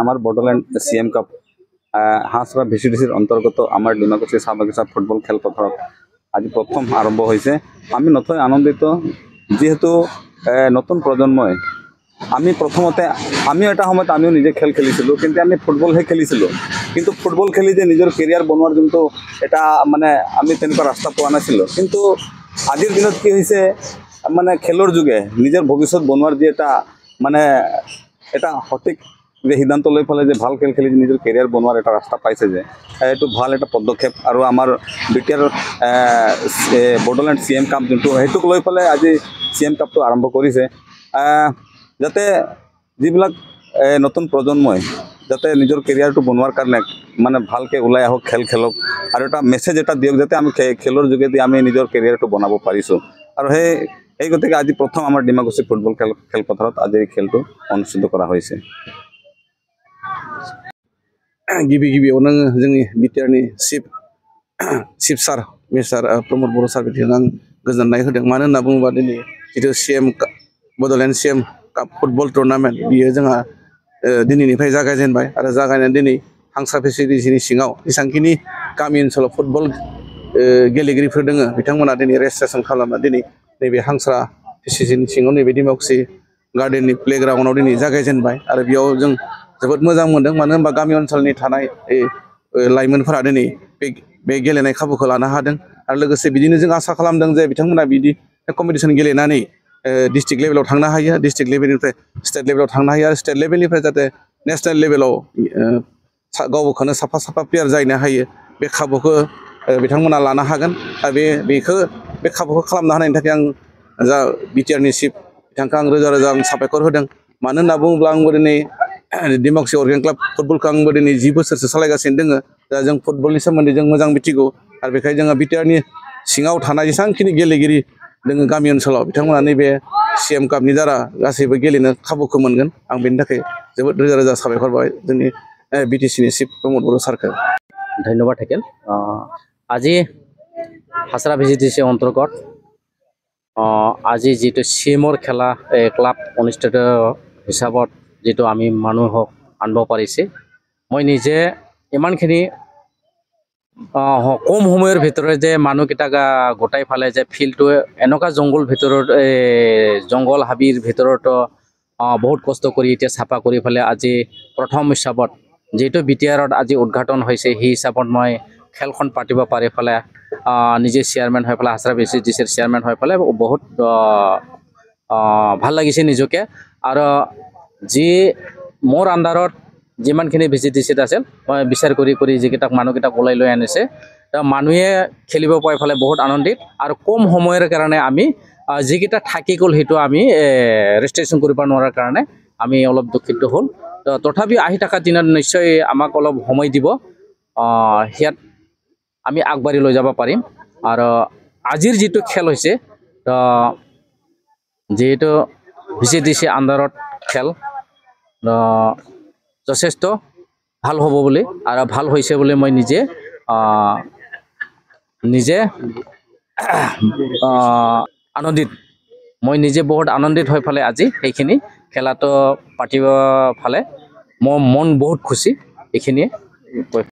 আমাৰ Bodoland CM cup হাঁসৰা ভিসিডিসিৰ অন্তৰ্গত আমাৰ ডিমাকুসি চাহবাগিচা ফুটবল খেলপথাৰত আজি প্রথম আরম্ভ হয়েছে। আমি নথৈ আনন্দিত, যেহেতু নতুন প্রজন্মই আমি প্রথমতে আমিও এটা সময়ত আমিও নিজে খেল খেলিছিলোঁ, কিন্তু আমি ফুটবলহে খেলিছিলোঁ। কিন্তু ফুটবল খেলি যে নিজৰ কেৰিয়াৰ বনোৱাৰ যোনটো এটা মানে আমি তেনেকুৱা ৰাস্তা পোৱা নাছিলোঁ। কিন্তু আজিৰ দিনত কি হৈছে, মানে খেলৰ যোগে নিজৰ ভৱিষ্যত বনোৱাৰ যি এটা মানে এটা সঠিক যে সিদ্ধান্ত লৈ পেলাই যে ভাল খেল খেলি নিজৰ কেৰিয়াৰ বনোৱাৰ এটা ৰাস্তা পাইছে, যে এইটো ভাল এটা পদক্ষেপ। আৰু আমাৰ বিটিআৰ বড়োলেণ্ড CM কাপ যোনটো সেইটোক লৈ পেলাই আজি CM কাপটো আৰম্ভ কৰিছে, যাতে যিবিলাক নতুন প্ৰজন্মই যাতে নিজৰ কেৰিয়াৰটো বনোৱাৰ কাৰণে মানে ভালকৈ ওলাই আহক, খেল খেলক, আৰু এটা মেছেজ এটা দিয়ক যাতে আমি খেলৰ যোগেদি আমি নিজৰ কেৰিয়াৰটো বনাব পাৰিছোঁ। আৰু সেই গতিকে আজি প্ৰথম আমাৰ ডিমাকুচি ফুটবল খেলপথাৰত আজি এই খেলটো অনুষ্ঠিত কৰা হৈছে। गिबियावनो जोंनि बिटिआरनि चिफ सार मिस्टार प्रमद बर' सार बिथांनो आं गोजोननाय होदों। मानो होनना बुङोबा दिनै जिथु Bodoland CM cup football tournament बियो जोंहा दिनैनिफ्राय जागायजेनबाय, आरो जागायनानै दिनै हांसा फेसिलिटिनि सिङाव जेसांखिनि गामि ओनसोलाव फुटबल गेलेगिरिफोर दङ बिथांमोना दिनै रेजिस्ट्रेसन खालामना दिनै नैबे हांसा फेसिलिटिनि सिङाव नैबे डिमाकुसि गार्डेननि प्लेग्राउन्डआव दिनै जागायजेनबाय। आरो बेयाव जों जोबोद मोजां मोनदों, मानो होनबा गामि ओनसोलनि थानाय लाइमोनफोरा दिनै बे गेलेनाय खाबुखौ लानो हादों। आरो लोगोसे बिदिनो जों आसा खालामदों जे बिथांमोना बिदि कम्पिटिसन गेलेनानै डिस्ट्रिक्ट लेभेलाव थांनो हायो, डिस्ट्रिक्ट लेभेलनिफ्राय स्टेट लेभेलाव थांनो हायो, आरो स्टेट लेभेलनिफ्राय जाहाथे नेसनेल लेभेलाव गावखौनो साफा प्लेयार जाहैनो हायो, बे खाबुखौ बिथांमोना लानो हागोन। आरो बे खाबुखौ खालामनो हानायनि थाखाय आं जा बिटिआरनि चिफ बिथांखौ आं रोजा रोजा साबायखर होदों। मानो होनना बुङोब्ला आंबो दिनै डिमाकुसि अर्गेन क्लाब फुटबलखौ आंबो दिनै 10 बोसोरसो सालायगासिनो दङ। दा जों फुटबलनि सोमोन्दै जों मोजां मिथिगौ, आरो बेखायनो जोङो बिटिआरनि सिङाव थानाय जेसेबांखिनि गेलेगिरि दङ गामि ओनसोलाव बिथांमोना नैबे CM कापनि द्वारा गासैबो गेलेनो खाबुखौ मोनगोन। आं बेनि थाखाय जोबोद रोजा रोजा साबायखर बावबाय जोंनि BTCनि चिफ प्रमद बर' सारखौ। ধন্যবাদ থাকিল। আজি হাছৰা VCDC অন্তৰ্গত আজি যিটো CMৰ খেলা ক্লাব অনুষ্ঠিত হিচাপত যিটো আমি মানুহক আনিব পাৰিছে, মই নিজে ইমানখিনি কম সময়ৰ ভিতৰত যে মানুহকেইটাক গোটাই ফালে যে ফিল্ডটো এনেকুৱা জংঘল হাবিৰ ভিতৰত বহুত কষ্ট কৰি এতিয়া চাফা কৰি ফালে আজি প্ৰথম হিচাপত যিহেতু বিটিআৰত আজি উদ্ঘাটন হৈছে, সেই হিচাপত মই খেলখন পাতিব পাৰি ফালে নিজে চেয়াৰমেন হৈ পেলাই হাছৰা VCDCৰ চেয়াৰমেন হৈ পেলাই বহুত ভাল লাগিছে নিজকে। আৰু যি মোৰ আণ্ডাৰত যিমানখিনি VCDCত আছিল, মই বিচাৰ কৰি যিকেইটাক মানুহকেইটাক ওলাই লৈ আনিছে, মানুহে খেলিব পাই ফালে বহুত আনন্দিত। আৰু কম সময়ৰ কাৰণে আমি যিকেইটা থাকি গ'ল সেইটো আমি ৰেজিষ্ট্ৰেশ্যন কৰিব নোৱাৰাৰ কাৰণে আমি অলপ দুখিত হ'ল। তথাপিও আহি থকা দিনত নিশ্চয় আমাক অলপ সময় দিব, সিয়াত আমি আগবাঢ়ি লৈ যাব পাৰিম। আৰু আজিৰ যিটো খেল হৈছে, যিহেতু VCDC আণ্ডাৰত খেল যথেষ্ট ভাল হ'ব বুলি আৰু ভাল হৈছে বুলি মই নিজে আনন্দিত। মই নিজে বহুত আনন্দিত হৈ ফালে আজি সেইখিনি খেলাটো পাতিব ফালে মোৰ মন বহুত খুচি। এইখিনিয়ে কৈ